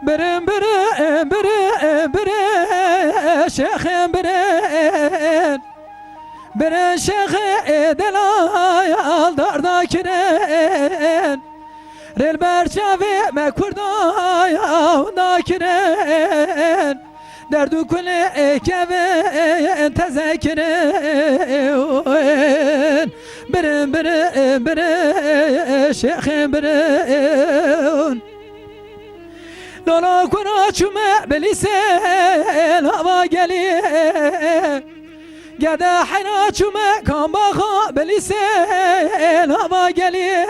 برن برن برن برن شيخ برن برن شيخ دلال دار داكرن ريل برشافي ما كردايا وناكرن دردو كل كبن تذكرن برن برن برن شيخ برن لولا كنا شما بلسان هوا قلي قدا حنا شما كان بخا بلسان هوا قلي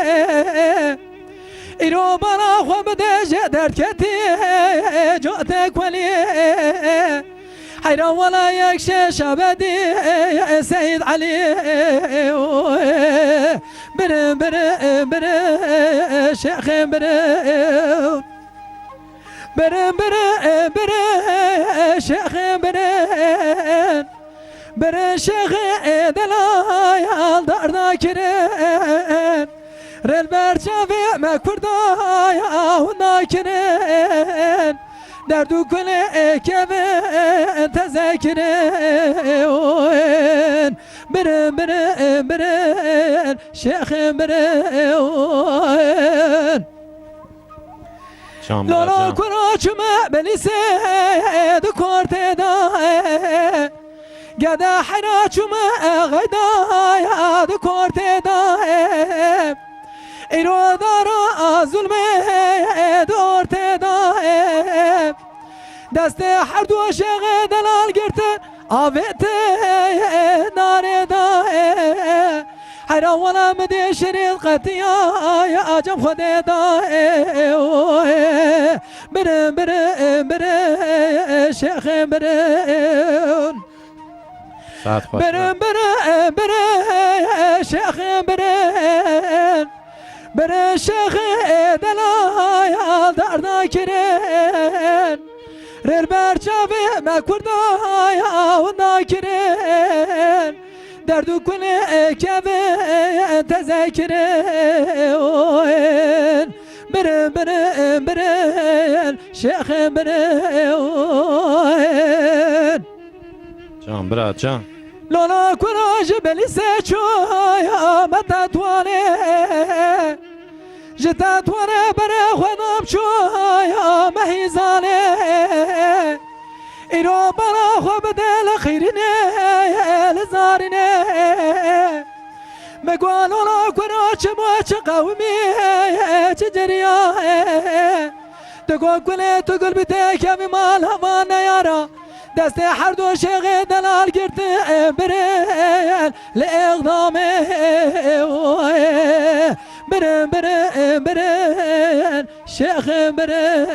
إيرو برا خو بدج درد كتي جوتك ولي حيران ولا يكشى شبدي سيد علي برن برن برن شيخ برن برن برن برن شيخ برن برن شيخ دلال دار ذاكرن ريل برشافي ما كردايا وناكرن دردو كل كبن تذكرن برن برن برن شيخ برن لالا كنا شما بلسيد كورتدا قدا حنا شما غدا يا كورتدا إيرو دارا ظلمي دورتدا دست حردو شغ دلال گرت آوت ناردا حيران ولا مدي شريط قتيا يا عجب خدي دا برن برن برن شيخ برن برن برن برن شيخ برن برن شيخ دلايا دار ذاكرن ريل برشافي ما كردايا وناكرن دردو كل كبن تذكرن برن برن برن شيخ برن جان برات جان لولا كراج بلسه يا متى تواني جتا تواني برا خدام يا مهيزاني إيرو برا خو بدل خيرني لزارني مقوال ولا كراج موش قومي تجريا تقول كل تقول بتاك يا بمال هوانا يارا دست حردو شيخ دلال گرت برن لإقدامه برن برن برن شيخ برن